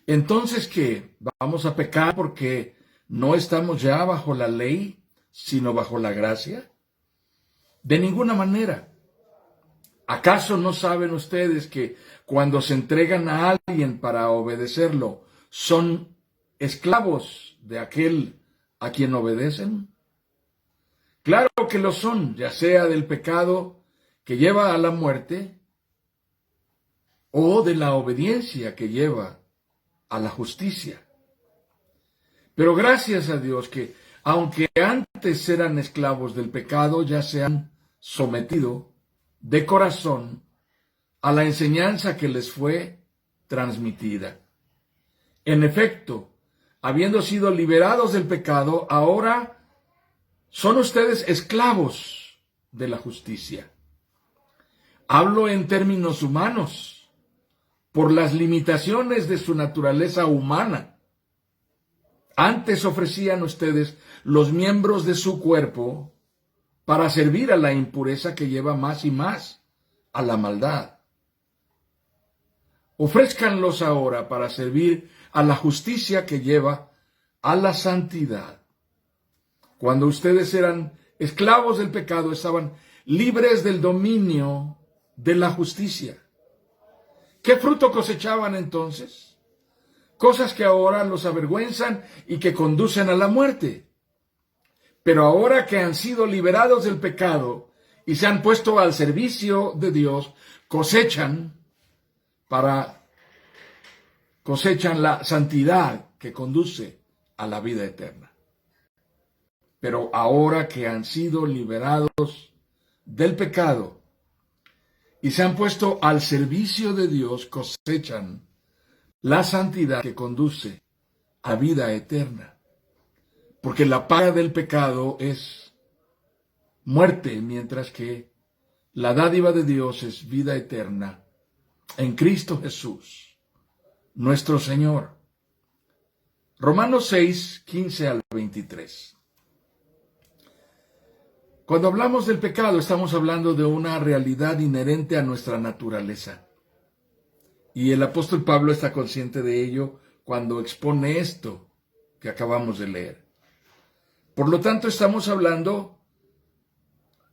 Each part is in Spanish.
Entonces, ¿qué? ¿Vamos a pecar porque no estamos ya bajo la ley, sino bajo la gracia? De ninguna manera. ¿Acaso no saben ustedes que cuando se entregan a alguien para obedecerlo, son esclavos de aquel a quien obedecen? Claro que lo son, ya sea del pecado que lleva a la muerte o de la obediencia que lleva a la justicia. Pero gracias a Dios que, aunque antes eran esclavos del pecado, ya se han sometido de corazón a la enseñanza que les fue transmitida. En efecto, habiendo sido liberados del pecado, ahora son ustedes esclavos de la justicia. Hablo en términos humanos, por las limitaciones de su naturaleza humana. Antes ofrecían ustedes los miembros de su cuerpo para servir a la impureza que lleva más y más a la maldad. Ofrézcanlos ahora para servir a la justicia que lleva a la santidad. Cuando ustedes eran esclavos del pecado, estaban libres del dominio de la justicia. ¿Qué fruto cosechaban entonces? Cosas que ahora los avergüenzan y que conducen a la muerte. Pero ahora que han sido liberados del pecado y se han puesto al servicio de Dios, cosechan la santidad que conduce a la vida eterna. Pero ahora que han sido liberados del pecado y se han puesto al servicio de Dios, cosechan la santidad que conduce a vida eterna. Porque la paga del pecado es muerte, mientras que la dádiva de Dios es vida eterna en Cristo Jesús, nuestro Señor. Romanos 6, 15 al 23. Cuando hablamos del pecado, estamos hablando de una realidad inherente a nuestra naturaleza. Y el apóstol Pablo está consciente de ello cuando expone esto que acabamos de leer. Por lo tanto, estamos hablando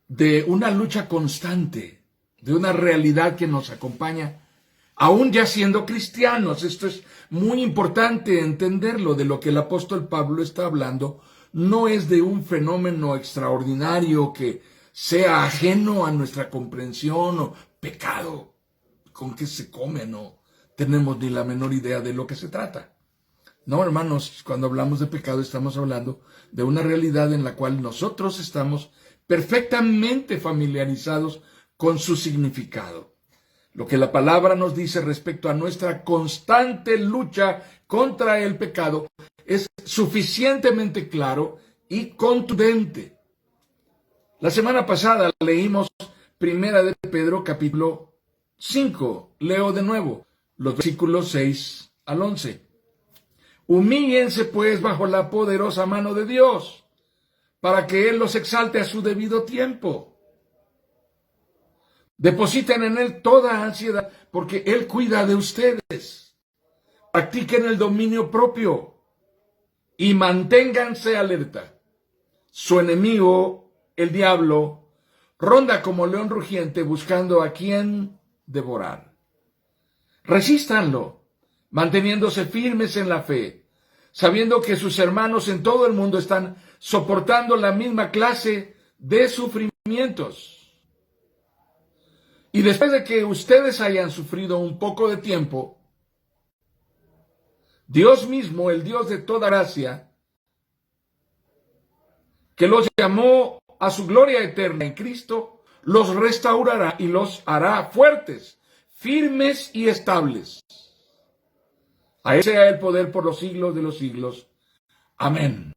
de una lucha constante, de una realidad que nos acompaña, aún ya siendo cristianos. Esto es muy importante entenderlo. De lo que el apóstol Pablo está hablando no es de un fenómeno extraordinario que sea ajeno a nuestra comprensión o pecado. ¿Con qué se come? No tenemos ni la menor idea de lo que se trata. No, hermanos, cuando hablamos de pecado estamos hablando de una realidad en la cual nosotros estamos perfectamente familiarizados con su significado. Lo que la palabra nos dice respecto a nuestra constante lucha contra el pecado es suficientemente claro y contundente. La semana pasada leímos Primera de Pedro, capítulo 5. Leo de nuevo los versículos 6 al 11. Humíllense pues bajo la poderosa mano de Dios, para que Él los exalte a su debido tiempo. Depositen en Él toda ansiedad, porque Él cuida de ustedes. Practiquen el dominio propio y manténganse alerta. Su enemigo, el diablo, ronda como león rugiente buscando a quien devorar. Resístanlo, manteniéndose firmes en la fe, sabiendo que sus hermanos en todo el mundo están soportando la misma clase de sufrimientos. Y después de que ustedes hayan sufrido un poco de tiempo, Dios mismo, el Dios de toda gracia, que los llamó a su gloria eterna en Cristo, los restaurará y los hará fuertes, firmes y estables. A Él sea el poder por los siglos de los siglos. Amén.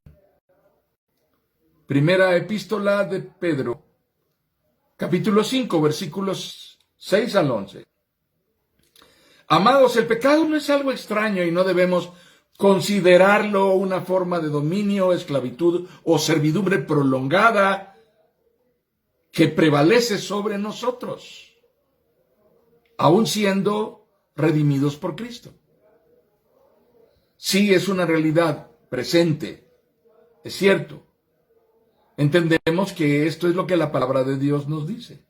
Primera epístola de Pedro, capítulo 5, versículos 6 al 11. Amados, el pecado no es algo extraño y no debemos considerarlo una forma de dominio, esclavitud o servidumbre prolongada que prevalece sobre nosotros, aun siendo redimidos por Cristo. Sí, es una realidad presente, es cierto. Entendemos que esto es lo que la palabra de Dios nos dice.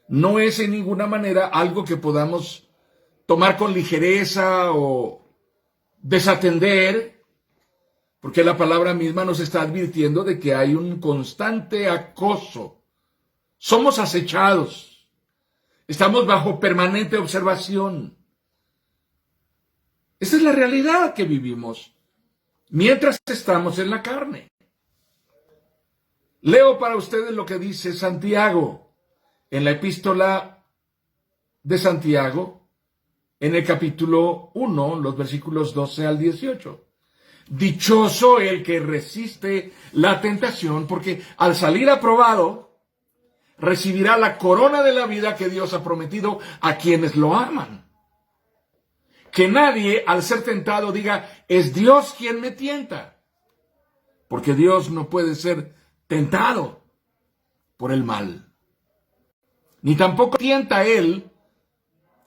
No es en ninguna manera algo que podamos tomar con ligereza o desatender, porque la palabra misma nos está advirtiendo de que hay un constante acoso. Somos acechados, estamos bajo permanente observación. Esa es la realidad que vivimos mientras estamos en la carne. Leo para ustedes lo que dice Santiago en la epístola de Santiago, en el capítulo 1, los versículos 12 al 18. Dichoso el que resiste la tentación, porque al salir aprobado, recibirá la corona de la vida que Dios ha prometido a quienes lo aman. Que nadie, al ser tentado, diga, es Dios quien me tienta, porque Dios no puede ser tentado por el mal, ni tampoco tienta Él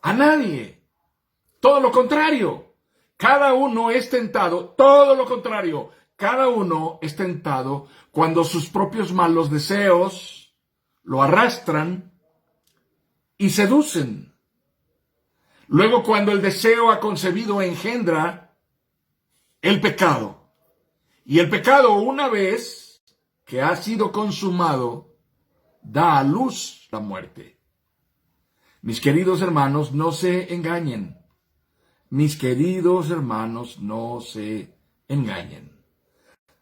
a nadie. Todo lo contrario, cada uno es tentado, todo lo contrario, cada uno es tentado cuando sus propios malos deseos lo arrastran y seducen. Luego, cuando el deseo ha concebido, engendra el pecado. Y el pecado, una vez que ha sido consumado, da a luz la muerte. Mis queridos hermanos, no se engañen. Mis queridos hermanos, no se engañen.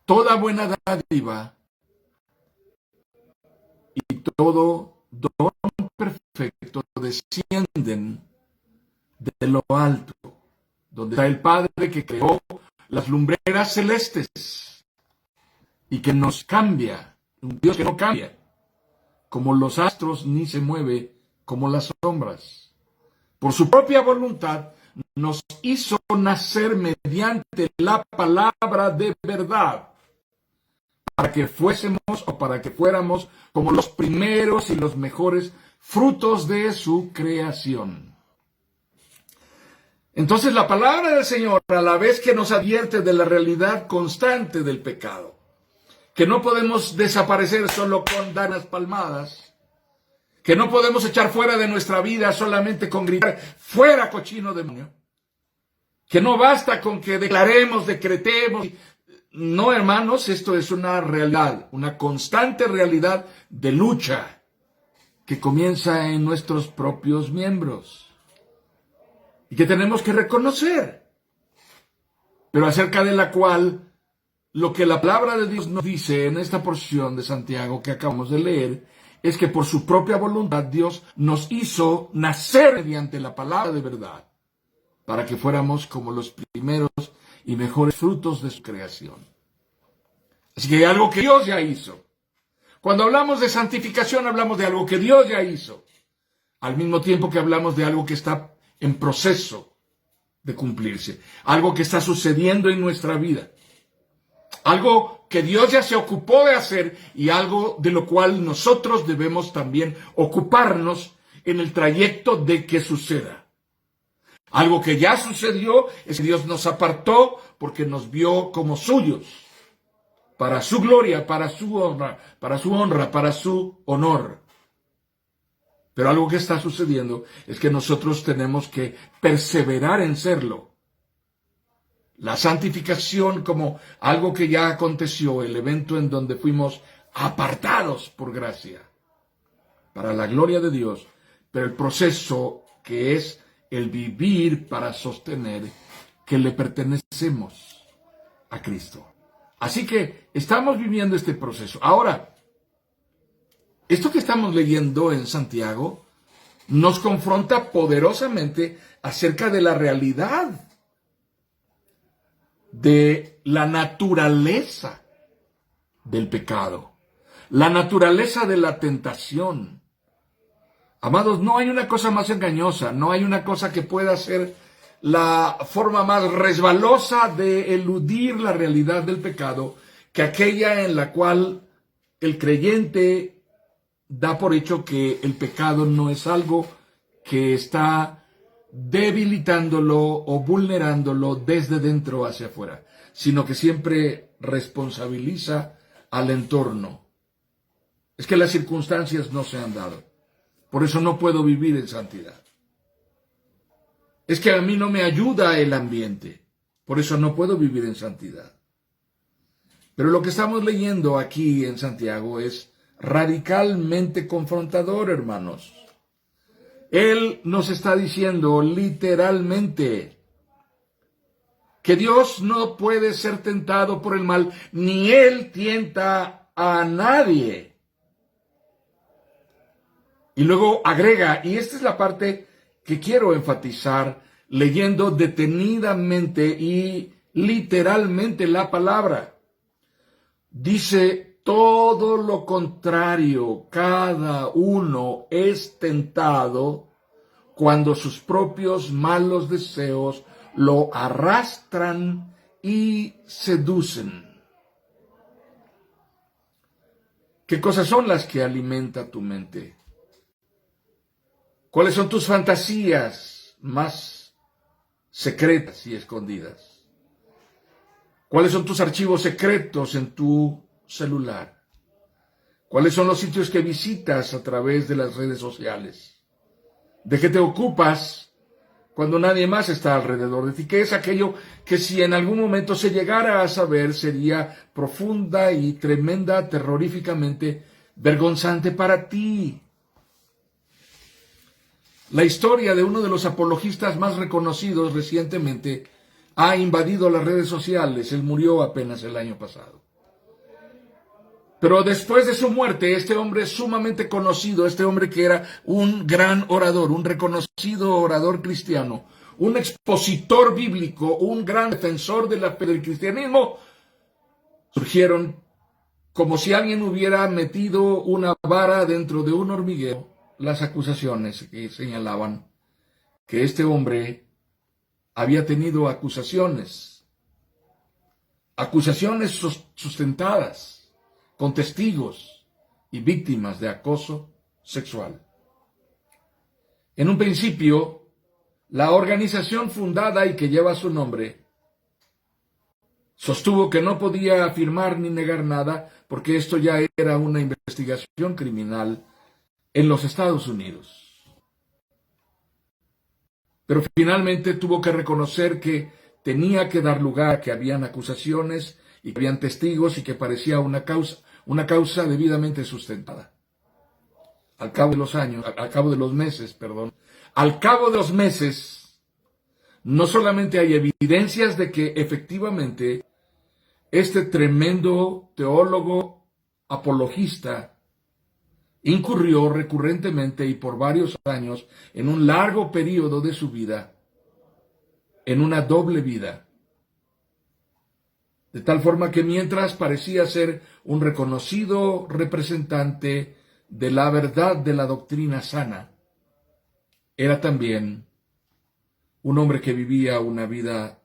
Toda buena dádiva y todo don perfecto descienden de lo alto, donde está el Padre que creó las lumbreras celestes y que nos cambia, un Dios que no cambia, como los astros ni se mueve como las sombras. Por su propia voluntad nos hizo nacer mediante la palabra de verdad, para que fuésemos o para que fuéramos como los primeros y los mejores frutos de su creación. Entonces la palabra del Señor, a la vez que nos advierte de la realidad constante del pecado, que no podemos desaparecer solo con dar unas palmadas, que no podemos echar fuera de nuestra vida solamente con gritar, fuera cochino demonio, que no basta con que declaremos, decretemos. No, hermanos, esto es una realidad, una constante realidad de lucha que comienza en nuestros propios miembros y que tenemos que reconocer, pero acerca de la cual lo que la palabra de Dios nos dice en esta porción de Santiago que acabamos de leer es que por su propia voluntad Dios nos hizo nacer mediante la palabra de verdad para que fuéramos como los primeros y mejores frutos de su creación. Así que hay algo que Dios ya hizo. Cuando hablamos de santificación hablamos de algo que Dios ya hizo, al mismo tiempo que hablamos de algo que está en proceso de cumplirse, algo que está sucediendo en nuestra vida, algo que Dios ya se ocupó de hacer y algo de lo cual nosotros debemos también ocuparnos en el trayecto de que suceda. Algo que ya sucedió es que Dios nos apartó porque nos vio como suyos, para su gloria, para su honra, para su honor. Pero algo que está sucediendo es que nosotros tenemos que perseverar en serlo. La santificación como algo que ya aconteció, el evento en donde fuimos apartados por gracia, para la gloria de Dios, pero el proceso que es el vivir para sostener que le pertenecemos a Cristo. Así que estamos viviendo este proceso. Ahora, esto que estamos leyendo en Santiago nos confronta poderosamente acerca de la realidad de la naturaleza del pecado, la naturaleza de la tentación. Amados, no hay una cosa más engañosa, no hay una cosa que pueda ser la forma más resbalosa de eludir la realidad del pecado que aquella en la cual el creyente da por hecho que el pecado no es algo que está debilitándolo o vulnerándolo desde dentro hacia afuera, sino que siempre responsabiliza al entorno. Es que las circunstancias no se han dado. Por eso no puedo vivir en santidad. Es que a mí no me ayuda el ambiente. Por eso no puedo vivir en santidad. Pero lo que estamos leyendo aquí en Santiago es radicalmente confrontador, hermanos. Él nos está diciendo literalmente que Dios no puede ser tentado por el mal, ni Él tienta a nadie. Y luego agrega, y esta es la parte que quiero enfatizar, leyendo detenidamente y literalmente la palabra. Dice, todo lo contrario, cada uno es tentado cuando sus propios malos deseos lo arrastran y seducen. ¿Qué cosas son las que alimenta tu mente? ¿Cuáles son tus fantasías más secretas y escondidas? ¿Cuáles son tus archivos secretos en tu celular? ¿Cuáles son los sitios que visitas a través de las redes sociales? ¿De qué te ocupas cuando nadie más está alrededor de ti? ¿Qué es aquello que si en algún momento se llegara a saber sería profunda y tremenda, terroríficamente vergonzante para ti? La historia de uno de los apologistas más reconocidos recientemente ha invadido las redes sociales. Él murió apenas el año pasado. Pero después de su muerte, este hombre sumamente conocido, este hombre que era un gran orador, un reconocido orador cristiano, un expositor bíblico, un gran defensor de la fe del cristianismo, surgieron como si alguien hubiera metido una vara dentro de un hormiguero, las acusaciones que señalaban que este hombre había tenido acusaciones sustentadas con testigos y víctimas de acoso sexual. En un principio, la organización fundada y que lleva su nombre sostuvo que no podía afirmar ni negar nada porque esto ya era una investigación criminal en los Estados Unidos. Pero finalmente tuvo que reconocer que tenía que dar lugar a que habían acusaciones y que habían testigos y que parecía una causa debidamente sustentada. Al cabo de los meses, no solamente hay evidencias de que efectivamente este tremendo teólogo apologista incurrió recurrentemente y por varios años en un largo periodo de su vida en una doble vida. De tal forma que mientras parecía ser un reconocido representante de la verdad de la doctrina sana, era también un hombre que vivía una vida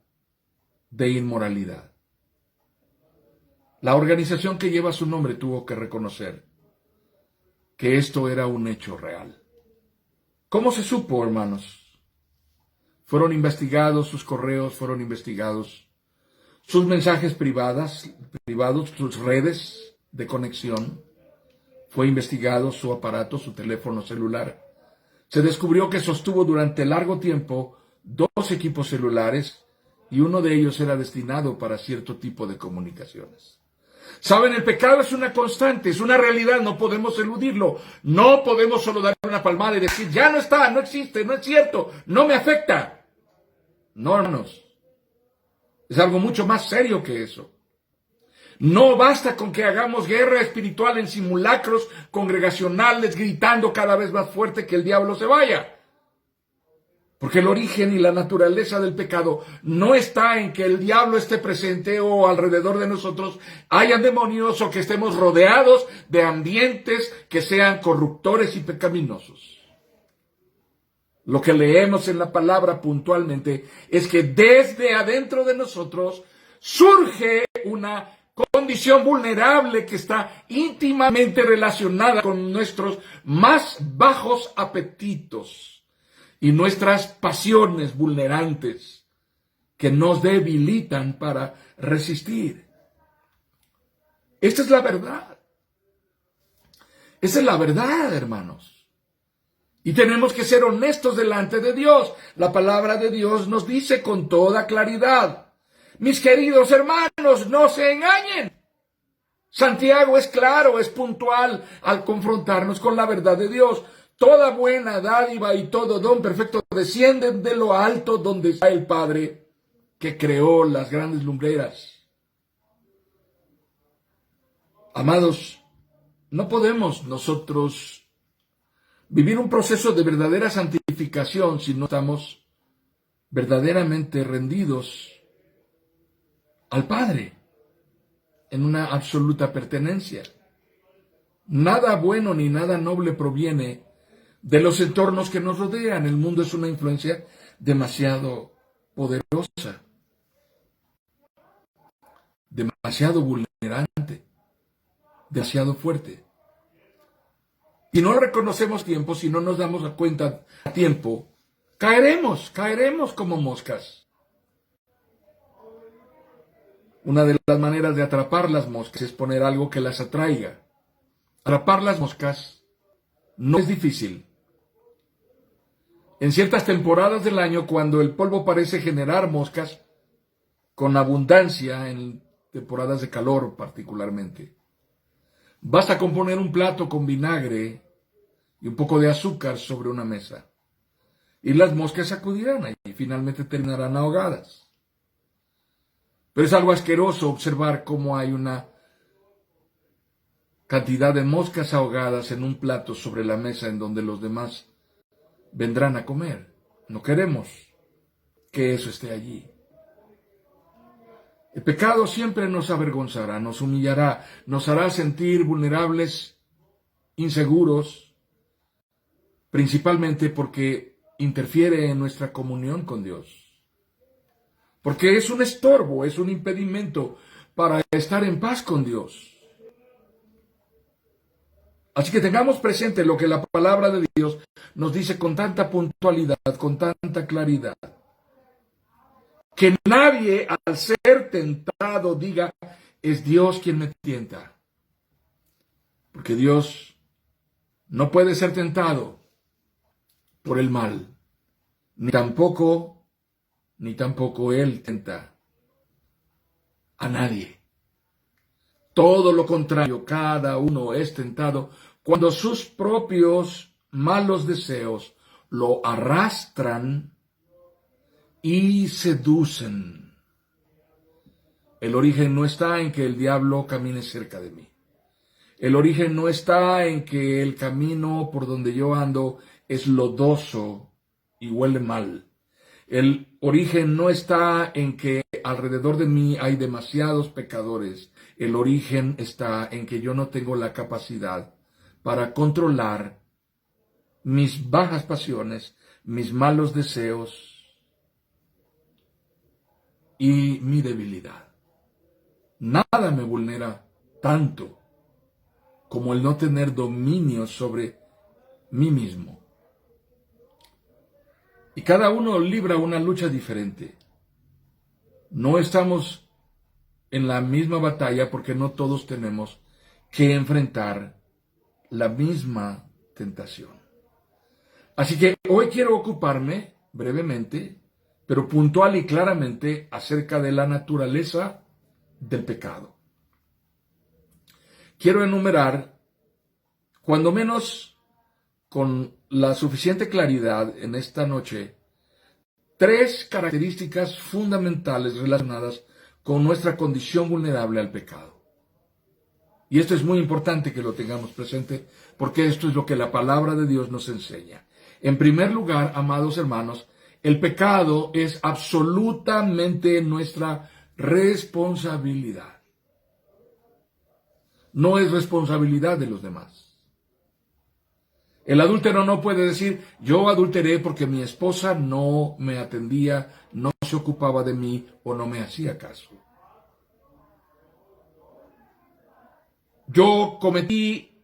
de inmoralidad. La organización que lleva su nombre tuvo que reconocer que esto era un hecho real. ¿Cómo se supo, hermanos? Fueron investigados sus correos, fueron investigados sus mensajes privados, sus redes de conexión. Fue investigado su aparato, su teléfono celular. Se descubrió que sostuvo durante largo tiempo 2 equipos celulares y uno de ellos era destinado para cierto tipo de comunicaciones. Saben, el pecado es una constante, es una realidad, no podemos eludirlo. No podemos solo dar una palmada y decir, ya no está, no existe, no es cierto, no me afecta. No, hermanos, es algo mucho más serio que eso. No basta con que hagamos guerra espiritual en simulacros congregacionales, gritando cada vez más fuerte que el diablo se vaya. Porque el origen y la naturaleza del pecado no está en que el diablo esté presente o alrededor de nosotros hayan demonios o que estemos rodeados de ambientes que sean corruptores y pecaminosos. Lo que leemos en la palabra puntualmente es que desde adentro de nosotros surge una condición vulnerable que está íntimamente relacionada con nuestros más bajos apetitos. y nuestras pasiones vulnerantes que nos debilitan para resistir. Esta es la verdad. Esa es la verdad, hermanos. Y tenemos que ser honestos delante de Dios. La palabra de Dios nos dice con toda claridad: mis queridos hermanos, no se engañen. Santiago es claro, es puntual al confrontarnos con la verdad de Dios. Toda buena dádiva y todo don perfecto descienden de lo alto, donde está el Padre que creó las grandes lumbreras. Amados, no podemos nosotros vivir un proceso de verdadera santificación si no estamos verdaderamente rendidos al Padre en una absoluta pertenencia. Nada bueno ni nada noble proviene de los entornos que nos rodean. El mundo es una influencia demasiado poderosa, demasiado vulnerante, demasiado fuerte. Si no lo reconocemos a tiempo, si no nos damos cuenta a tiempo, caeremos como moscas. Una de las maneras de atrapar las moscas es poner algo que las atraiga. Atrapar las moscas no es difícil. En ciertas temporadas del año, cuando el polvo parece generar moscas con abundancia, en temporadas de calor particularmente, basta con poner un plato con vinagre y un poco de azúcar sobre una mesa, y las moscas acudirán y finalmente terminarán ahogadas. Pero es algo asqueroso observar cómo hay una cantidad de moscas ahogadas en un plato sobre la mesa en donde los demás vendrán a comer. No queremos que eso esté allí. El pecado siempre nos avergonzará, nos humillará, nos hará sentir vulnerables, inseguros, principalmente porque interfiere en nuestra comunión con Dios. Porque es un estorbo, es un impedimento para estar en paz con Dios. Así que tengamos presente lo que la palabra de Dios nos dice con tanta puntualidad, con tanta claridad. Que nadie al ser tentado diga, es Dios quien me tienta. Porque Dios no puede ser tentado por el mal, ni tampoco Él tenta a nadie. Todo lo contrario, cada uno es tentado cuando sus propios malos deseos lo arrastran y seducen. El origen no está en que el diablo camine cerca de mí. El origen no está en que el camino por donde yo ando es lodoso y huele mal. El origen no está en que alrededor de mí hay demasiados pecadores. El origen está en que yo no tengo la capacidad para controlar mis bajas pasiones, mis malos deseos y mi debilidad. Nada me vulnera tanto como el no tener dominio sobre mí mismo. Y cada uno libra una lucha diferente. No estamos en la misma batalla porque no todos tenemos que enfrentar la misma tentación. Así que hoy quiero ocuparme brevemente, pero puntual y claramente, acerca de la naturaleza del pecado. Quiero enumerar, cuando menos con la suficiente claridad en esta noche, 3 características fundamentales relacionadas con nuestra condición vulnerable al pecado. Y esto es muy importante que lo tengamos presente, porque esto es lo que la palabra de Dios nos enseña. En primer lugar, amados hermanos, el pecado es absolutamente nuestra responsabilidad. No es responsabilidad de los demás. El adúltero no puede decir, yo adulteré porque mi esposa no me atendía, no se ocupaba de mí o no me hacía caso. Yo cometí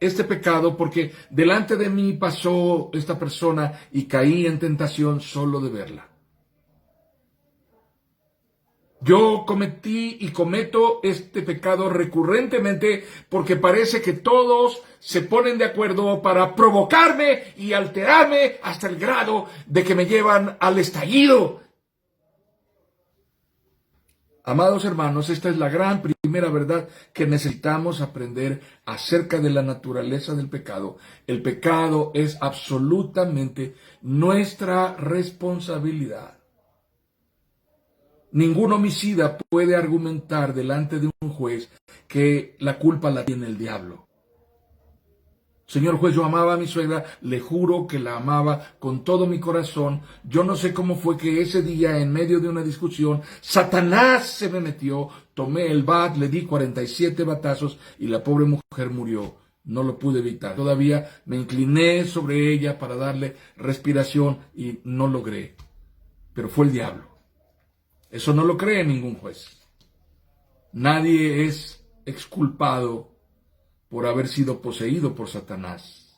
este pecado porque delante de mí pasó esta persona y caí en tentación solo de verla. Yo cometí y cometo este pecado recurrentemente porque parece que todos se ponen de acuerdo para provocarme y alterarme hasta el grado de que me llevan al estallido. Amados hermanos, esta es la gran primera verdad que necesitamos aprender acerca de la naturaleza del pecado. El pecado es absolutamente nuestra responsabilidad. Ningún homicida puede argumentar delante de un juez que la culpa la tiene el diablo. Señor juez, yo amaba a mi suegra, le juro que la amaba con todo mi corazón. Yo no sé cómo fue que ese día, en medio de una discusión, Satanás se me metió, tomé el bat, le di 47 batazos y la pobre mujer murió. No lo pude evitar. Todavía me incliné sobre ella para darle respiración y no logré. Pero fue el diablo. Eso no lo cree ningún juez. Nadie es exculpado por haber sido poseído por Satanás.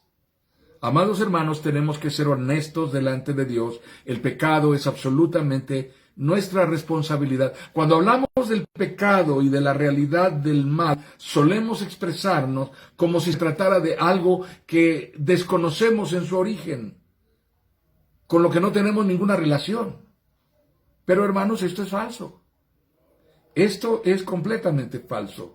Amados hermanos, tenemos que ser honestos delante de Dios. El pecado es absolutamente nuestra responsabilidad. Cuando hablamos del pecado y de la realidad del mal, solemos expresarnos como si se tratara de algo que desconocemos en su origen, con lo que no tenemos ninguna relación. Pero hermanos, esto es falso. Esto es completamente falso.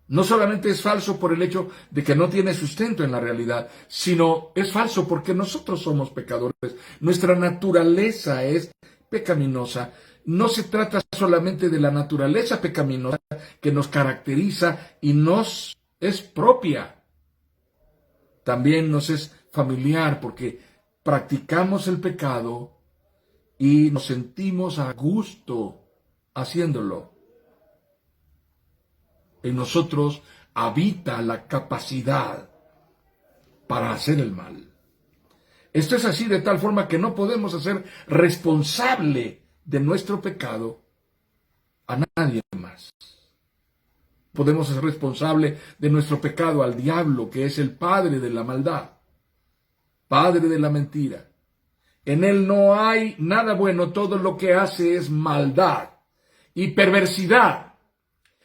No solamente es falso por el hecho de que no tiene sustento en la realidad, sino es falso porque nosotros somos pecadores. Nuestra naturaleza es pecaminosa. No se trata solamente de la naturaleza pecaminosa que nos caracteriza y nos es propia. También nos es familiar porque practicamos el pecado y nos sentimos a gusto haciéndolo. En nosotros habita la capacidad para hacer el mal. Esto es así de tal forma que no podemos hacer responsable de nuestro pecado a nadie más. Podemos hacer responsable de nuestro pecado al diablo, que es el padre de la maldad, padre de la mentira. En él no hay nada bueno, todo lo que hace es maldad y perversidad.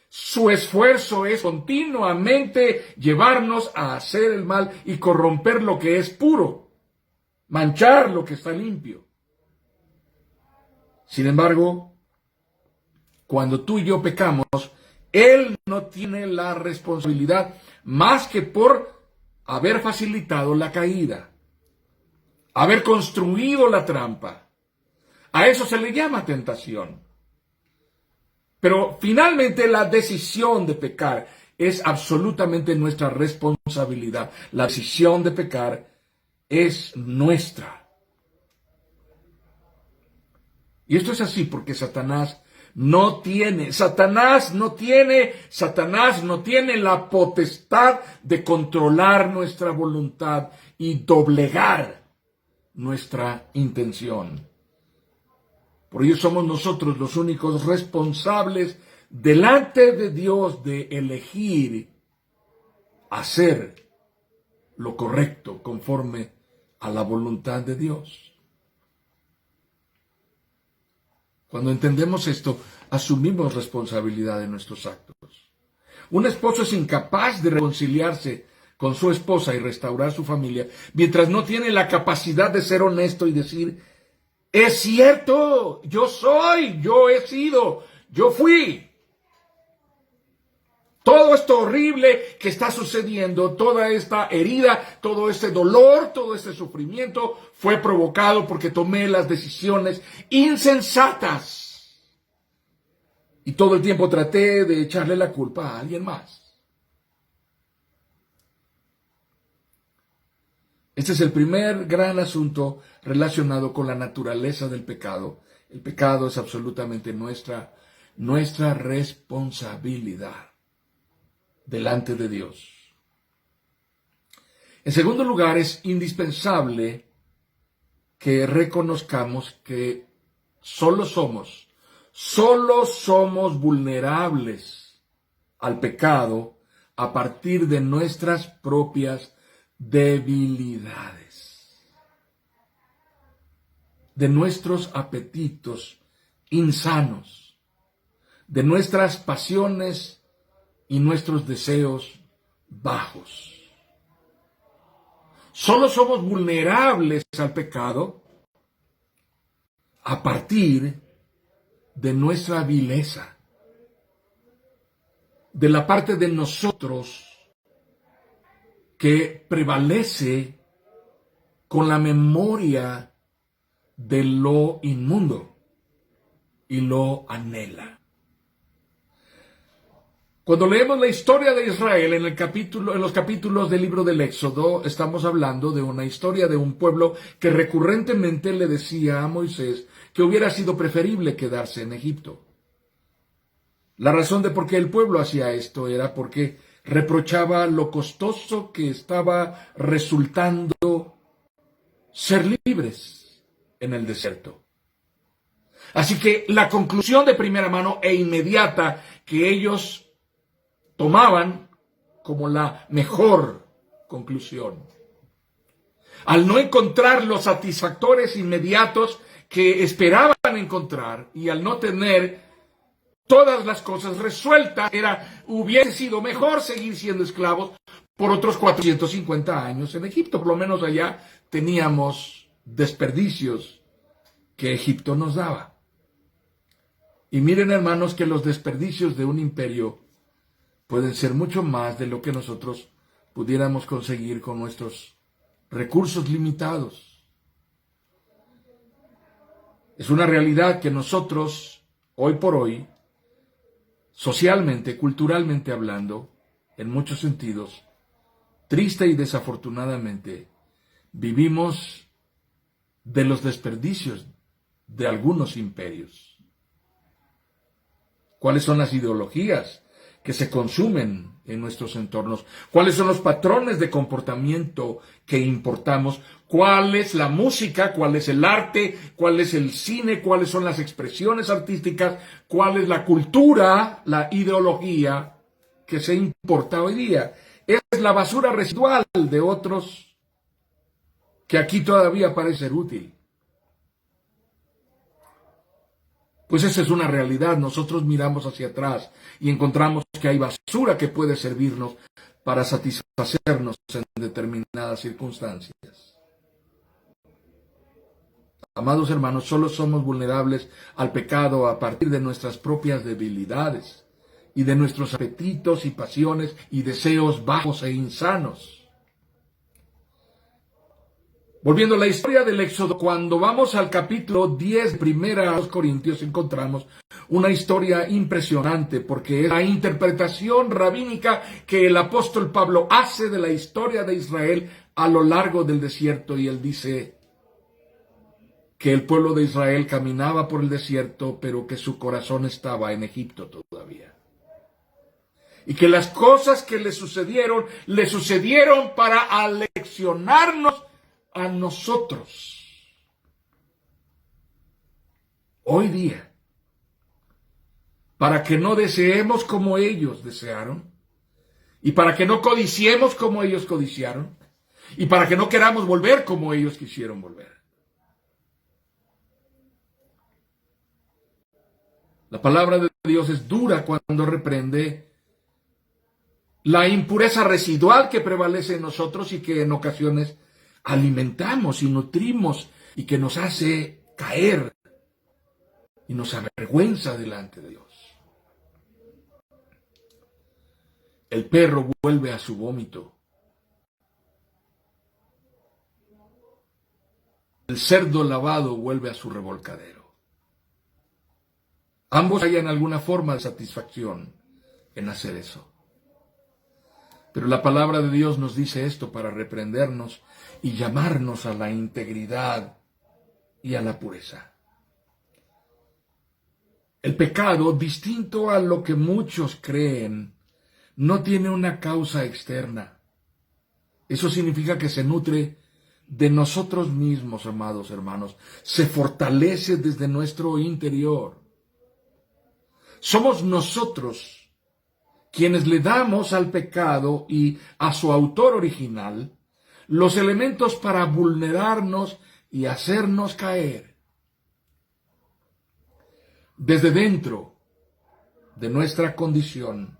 Su esfuerzo es continuamente llevarnos a hacer el mal y corromper lo que es puro, manchar lo que está limpio. Sin embargo, cuando tú y yo pecamos, él no tiene la responsabilidad más que por haber facilitado la caída, haber construido la trampa. A eso se le llama tentación. Pero finalmente la decisión de pecar es absolutamente nuestra responsabilidad. La decisión de pecar es nuestra. Y esto es así porque Satanás no tiene la potestad de controlar nuestra voluntad y doblegar nuestra intención. Por ello somos nosotros los únicos responsables delante de Dios de elegir hacer lo correcto conforme a la voluntad de Dios. Cuando entendemos esto, asumimos responsabilidad de nuestros actos. Un esposo es incapaz de reconciliarse con su esposa y restaurar su familia mientras no tiene la capacidad de ser honesto y decir: es cierto, yo he sido, yo fui. Todo esto horrible que está sucediendo, toda esta herida, todo este dolor, todo este sufrimiento fue provocado porque tomé las decisiones insensatas. Y todo el tiempo traté de echarle la culpa a alguien más. Este es el primer gran asunto relacionado con la naturaleza del pecado. El pecado es absolutamente nuestra responsabilidad delante de Dios. En segundo lugar, es indispensable que reconozcamos que solo somos vulnerables al pecado a partir de nuestras propias debilidades, de nuestros apetitos insanos, de nuestras pasiones y nuestros deseos bajos. Solo somos vulnerables al pecado a partir de nuestra vileza, de la parte de nosotros que prevalece con la memoria de lo inmundo y lo anhela. Cuando leemos la historia de Israel en los capítulos del libro del Éxodo, estamos hablando de una historia de un pueblo que recurrentemente le decía a Moisés que hubiera sido preferible quedarse en Egipto. La razón de por qué el pueblo hacía esto era porque reprochaba lo costoso que estaba resultando ser libres en el desierto. Así que la conclusión de primera mano e inmediata que ellos tomaban como la mejor conclusión, al no encontrar los satisfactores inmediatos que esperaban encontrar y al no tener todas las cosas resueltas, hubiese sido mejor seguir siendo esclavos por otros 450 años en Egipto. Por lo menos allá teníamos desperdicios que Egipto nos daba. Y miren, hermanos, que los desperdicios de un imperio pueden ser mucho más de lo que nosotros pudiéramos conseguir con nuestros recursos limitados. Es una realidad que nosotros, hoy por hoy, socialmente, culturalmente hablando, en muchos sentidos, triste y desafortunadamente, vivimos de los desperdicios de algunos imperios. ¿Cuáles son las ideologías que se consumen en nuestros entornos? ¿Cuáles son los patrones de comportamiento que importamos? ¿Cuál es la música? ¿Cuál es el arte? ¿Cuál es el cine? ¿Cuáles son las expresiones artísticas? ¿Cuál es la cultura, la ideología que se importa hoy día? Es la basura residual de otros que aquí todavía parece ser útil. Pues esa es una realidad. Nosotros miramos hacia atrás y encontramos que hay basura que puede servirnos para satisfacernos en determinadas circunstancias. Amados hermanos, solo somos vulnerables al pecado a partir de nuestras propias debilidades y de nuestros apetitos y pasiones y deseos bajos e insanos. Volviendo a la historia del Éxodo, cuando vamos al capítulo 10, primera a los Corintios, encontramos una historia impresionante, porque es la interpretación rabínica que el apóstol Pablo hace de la historia de Israel a lo largo del desierto, y él dice que el pueblo de Israel caminaba por el desierto, pero que su corazón estaba en Egipto todavía. Y que las cosas que le sucedieron para aleccionarnos a nosotros hoy día, para que no deseemos como ellos desearon, y para que no codiciemos como ellos codiciaron, y para que no queramos volver como ellos quisieron volver. La palabra de Dios es dura cuando reprende la impureza residual que prevalece en nosotros y que en ocasiones alimentamos y nutrimos y que nos hace caer y nos avergüenza delante de Dios. El perro vuelve a su vómito. El cerdo lavado vuelve a su revolcadero. Ambos hallan alguna forma de satisfacción en hacer eso. Pero la palabra de Dios nos dice esto para reprendernos y llamarnos a la integridad y a la pureza. El pecado, distinto a lo que muchos creen, no tiene una causa externa. Eso significa que se nutre de nosotros mismos, amados hermanos. Se fortalece desde nuestro interior. Somos nosotros quienes le damos al pecado y a su autor original los elementos para vulnerarnos y hacernos caer. Desde dentro de nuestra condición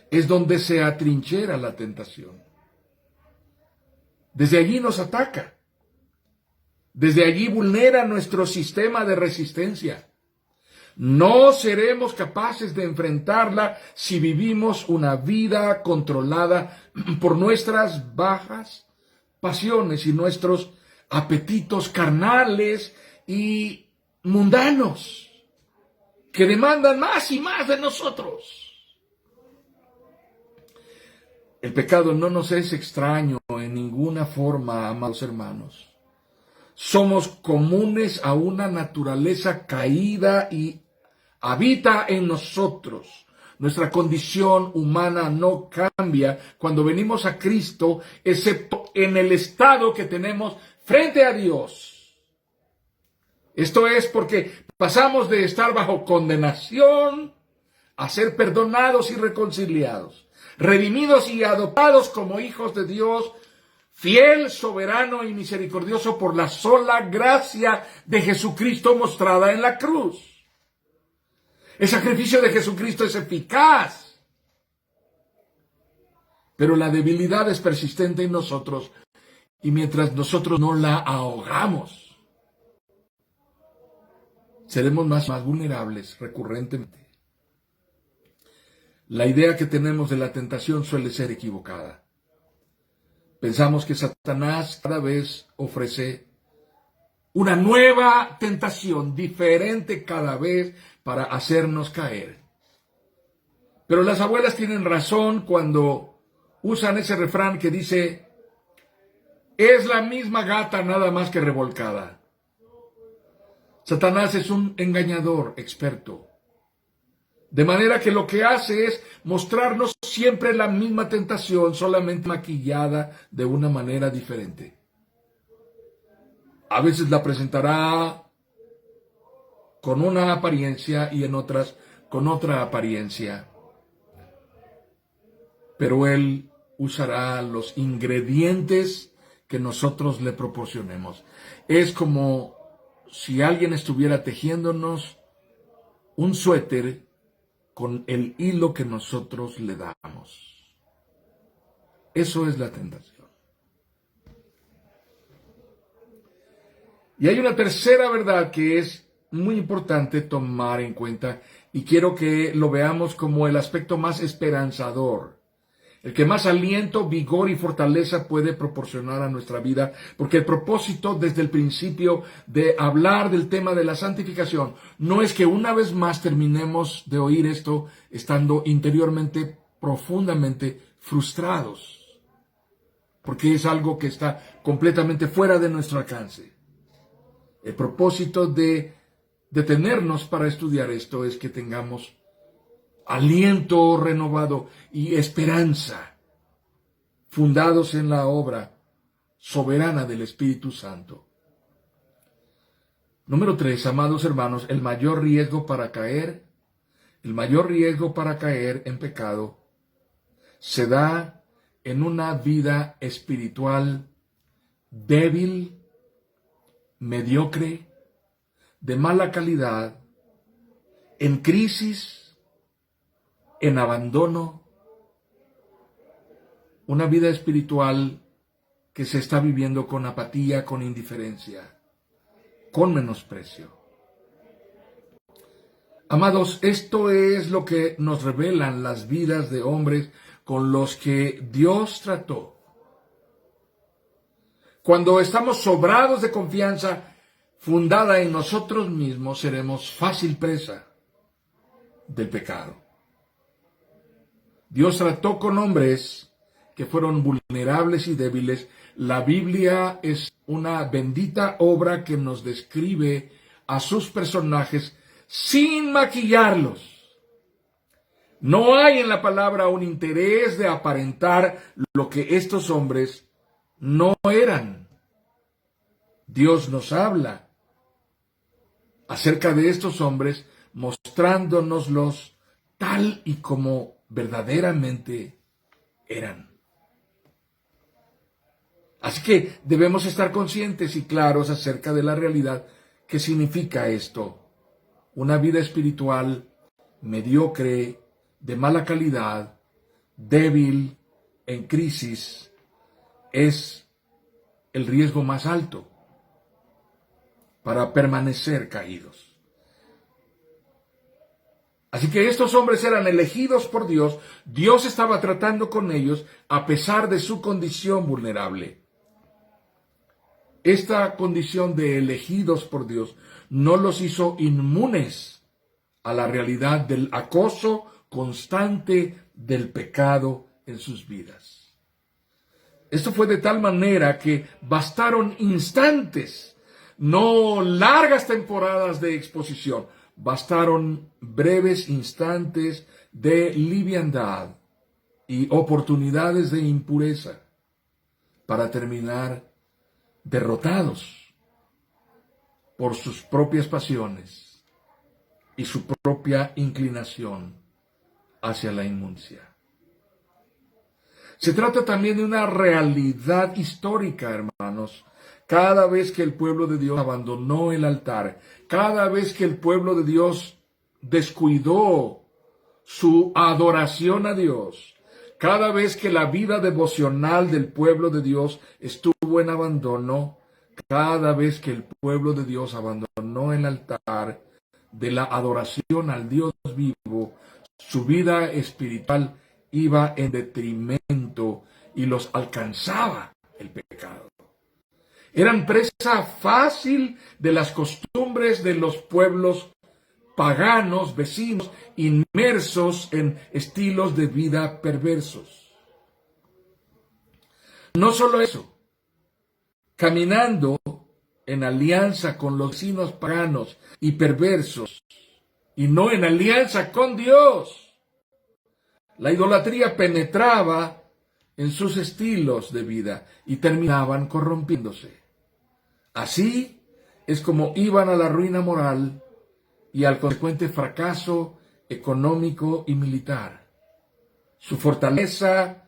es donde se atrinchera la tentación. Desde allí nos ataca. Desde allí vulnera nuestro sistema de resistencia. No seremos capaces de enfrentarla si vivimos una vida controlada por nuestras bajas pasiones y nuestros apetitos carnales y mundanos que demandan más y más de nosotros. El pecado no nos es extraño en ninguna forma, amados hermanos. Somos comunes a una naturaleza caída y habita en nosotros. Nuestra condición humana no cambia cuando venimos a Cristo, excepto en el estado que tenemos frente a Dios. Esto es porque pasamos de estar bajo condenación a ser perdonados y reconciliados, redimidos y adoptados como hijos de Dios, fiel, soberano y misericordioso por la sola gracia de Jesucristo mostrada en la cruz. El sacrificio de Jesucristo es eficaz, pero la debilidad es persistente en nosotros y mientras nosotros no la ahogamos, seremos más vulnerables recurrentemente. La idea que tenemos de la tentación suele ser equivocada. Pensamos que Satanás cada vez ofrece una nueva tentación, diferente cada vez, para hacernos caer. Pero las abuelas tienen razón cuando usan ese refrán que dice, es la misma gata nada más que revolcada. Satanás es un engañador experto. De manera que lo que hace es mostrarnos siempre la misma tentación, solamente maquillada de una manera diferente. A veces la presentará con una apariencia y en otras con otra apariencia. Pero él usará los ingredientes que nosotros le proporcionemos. Es como si alguien estuviera tejiéndonos un suéter con el hilo que nosotros le damos. Eso es la tentación. Y hay una tercera verdad que es muy importante tomar en cuenta y quiero que lo veamos como el aspecto más esperanzador, el que más aliento, vigor y fortaleza puede proporcionar a nuestra vida, porque el propósito desde el principio de hablar del tema de la santificación no es que una vez más terminemos de oír esto estando interiormente profundamente frustrados, porque es algo que está completamente fuera de nuestro alcance. El propósito de detenernos para estudiar esto es que tengamos aliento renovado y esperanza, fundados en la obra soberana del Espíritu Santo. Número 3, amados hermanos, el mayor riesgo para caer en pecado se da en una vida espiritual débil, mediocre, de mala calidad, en crisis, en abandono, una vida espiritual que se está viviendo con apatía, con indiferencia, con menosprecio. Amados, esto es lo que nos revelan las vidas de hombres con los que Dios trató. Cuando estamos sobrados de confianza fundada en nosotros mismos, seremos fácil presa del pecado. Dios trató con hombres que fueron vulnerables y débiles. La Biblia es una bendita obra que nos describe a sus personajes sin maquillarlos. No hay en la palabra un interés de aparentar lo que estos hombres no eran. Dios nos habla acerca de estos hombres, mostrándonoslos tal y como verdaderamente eran. Así que debemos estar conscientes y claros acerca de la realidad que significa esto. Una vida espiritual mediocre, de mala calidad, débil, en crisis, es el riesgo más alto para permanecer caídos. Así que estos hombres eran elegidos por Dios. Dios estaba tratando con ellos a pesar de su condición vulnerable. Esta condición de elegidos por Dios no los hizo inmunes a la realidad del acoso constante del pecado en sus vidas. Esto fue de tal manera que bastaron instantes, no largas temporadas de exposición, bastaron breves instantes de liviandad y oportunidades de impureza para terminar derrotados por sus propias pasiones y su propia inclinación hacia la inmundicia. Se trata también de una realidad histórica, hermanos. Cada vez que el pueblo de Dios abandonó el altar, cada vez que el pueblo de Dios descuidó su adoración a Dios, cada vez que la vida devocional del pueblo de Dios estuvo en abandono, cada vez que el pueblo de Dios abandonó el altar de la adoración al Dios vivo, su vida espiritual iba en detrimento y los alcanzaba el pecado. Eran presa fácil de las costumbres de los pueblos paganos, vecinos, inmersos en estilos de vida perversos. No solo eso, caminando en alianza con los vecinos paganos y perversos, y no en alianza con Dios. La idolatría penetraba en sus estilos de vida y terminaban corrompiéndose. Así es como iban a la ruina moral y al consecuente fracaso económico y militar. Su fortaleza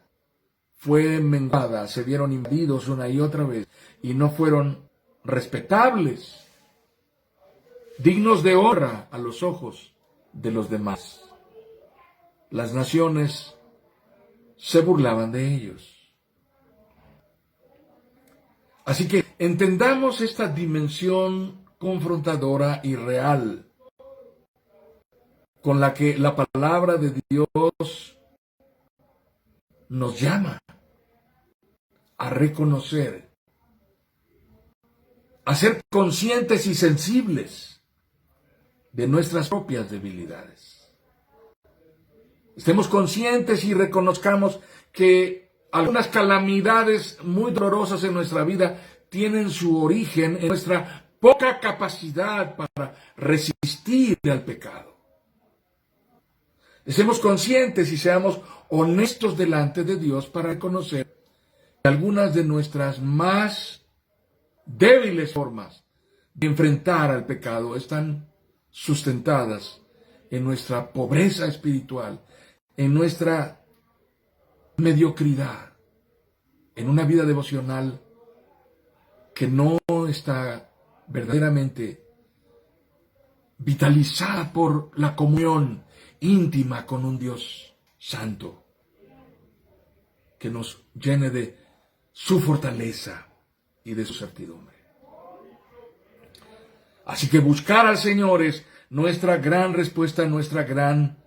fue menguada, se vieron invadidos una y otra vez y no fueron respetables, dignos de honra a los ojos de los demás. Las naciones se burlaban de ellos. Así que entendamos esta dimensión confrontadora y real con la que la palabra de Dios nos llama a reconocer, a ser conscientes y sensibles de nuestras propias debilidades. Estemos conscientes y reconozcamos que algunas calamidades muy dolorosas en nuestra vida tienen su origen en nuestra poca capacidad para resistir al pecado. Estemos conscientes y seamos honestos delante de Dios para reconocer que algunas de nuestras más débiles formas de enfrentar al pecado están sustentadas en nuestra pobreza espiritual, en nuestra mediocridad, en una vida devocional que no está verdaderamente vitalizada por la comunión íntima con un Dios santo, que nos llene de su fortaleza y de su certidumbre. Así que buscar al Señor es nuestra gran respuesta, nuestra gran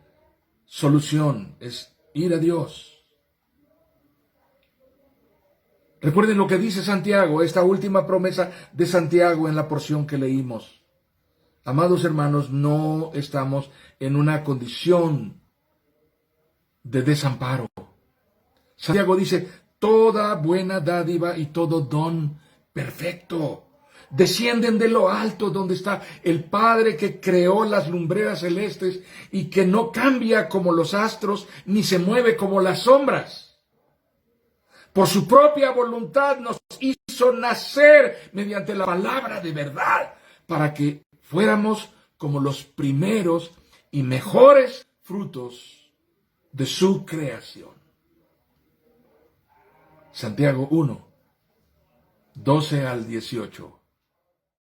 solución, es ir a Dios. Recuerden lo que dice Santiago, esta última promesa de Santiago en la porción que leímos. Amados hermanos, no estamos en una condición de desamparo. Santiago dice, toda buena dádiva y todo don perfecto descienden de lo alto, donde está el Padre que creó las lumbreras celestes y que no cambia como los astros ni se mueve como las sombras. Por su propia voluntad nos hizo nacer mediante la palabra de verdad para que fuéramos como los primeros y mejores frutos de su creación. Santiago 1, 12 al 18.